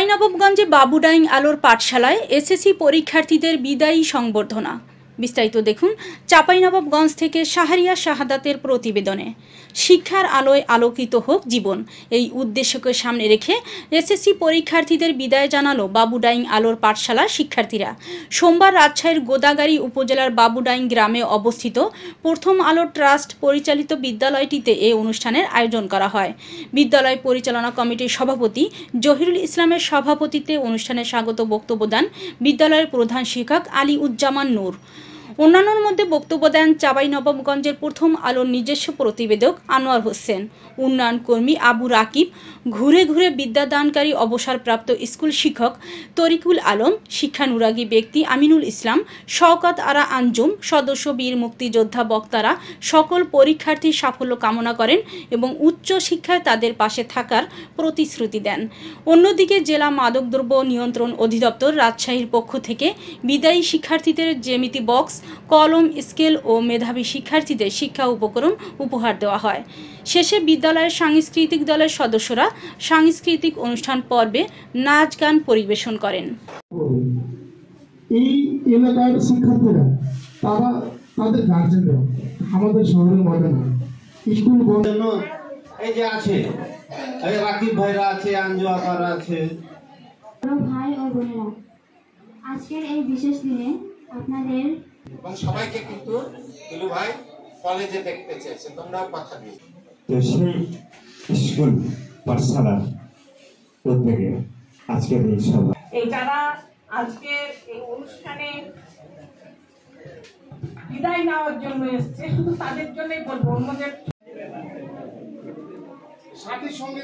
চাঁপাইনবাবগঞ্জে বাবুডাইং আলোর পাঠশালায় এসএসসি পরীক্ষার্থীদের বিদায়ী সংবর্ধনা। বিস্তারিত দেখুন চাঁপাইনবাবগঞ্জ থেকে শাহরিয়া শাহাদাতের প্রতিবেদনে। শিক্ষার আলোয় আলোকিত হোক জীবন, এই উদ্দেশ্যকে সামনে রেখে এসএসসি পরীক্ষার্থীদের বিদায় জানালো বাবুডাইং আলোর পাঠশালার শিক্ষার্থীরা। সোমবার রাজশাহীর গোদাগাড়ী উপজেলার বাবুডাইং গ্রামে অবস্থিত প্রথম আলো ট্রাস্ট পরিচালিত বিদ্যালয়টিতে এই অনুষ্ঠানের আয়োজন করা হয়। বিদ্যালয় পরিচালনা কমিটির সভাপতি জহিরুল ইসলামের সভাপতিত্বে অনুষ্ঠানে স্বাগত বক্তব্য দেন বিদ্যালয়ের প্রধান শিক্ষক আলিউজ্জামান নূর। অন্যান্যর মধ্যে বক্তব্য দেন চাঁপাইনবাবগঞ্জের প্রথম আলোর নিজস্ব প্রতিবেদক আনোয়ার হোসেন, উন্নয়ন কর্মী আবু রাকিব, ঘুরে ঘুরে বিদ্যাদানকারী অবসরপ্রাপ্ত স্কুল শিক্ষক তরিকুল আলম, শিক্ষানুরাগী ব্যক্তি আমিনুল ইসলাম, শওকত আরা আঞ্জুম, সদস্য বীর মুক্তিযোদ্ধা বক্তারা সকল পরীক্ষার্থীর সাফল্য কামনা করেন এবং উচ্চ শিক্ষায় তাদের পাশে থাকার প্রতিশ্রুতি দেন। অন্যদিকে জেলা মাদকদ্রব্য নিয়ন্ত্রণ অধিদপ্তর রাজশাহীর পক্ষ থেকে বিদায়ী শিক্ষার্থীদের জ্যামিতি বক্স, কলম, স্কেল ও মেধাবী শিক্ষার্থীদের শিক্ষা উপকরণ উপহার দেওয়া হয়। শেষে বিদ্যালয়ের সাংস্কৃতিক দলের সদস্যরা সাংস্কৃতিক অনুষ্ঠান পর্বে নাচ গান পরিবেশন করেন। এই এলাকার শিক্ষার্থীরা তারা তাদের গার্জেনরা আমাদের শহরের মধ্যে না, স্কুল বন্ধ এই যে আছে এই রাকিব ভাইরা আছে, আঞ্জু আপারা আছে, ভাই ও বোনেরা, আজকের এই বিশেষ দিনে আপনাদের এবং সবাইকে কিন্তু দুলু ভাই কলেজে দেখতে চেয়েছে, তোমরাও কথা দিও। তো সেই স্কুল পাঠশালার উদ্যোগে আজকের এই সভা, এই যারা আজকের এই অনুষ্ঠানে বিদায় নেওয়ার জন্য এসছে, শুধু তাদের জন্যই বলবো, অন্যদের সাথী সঙ্গে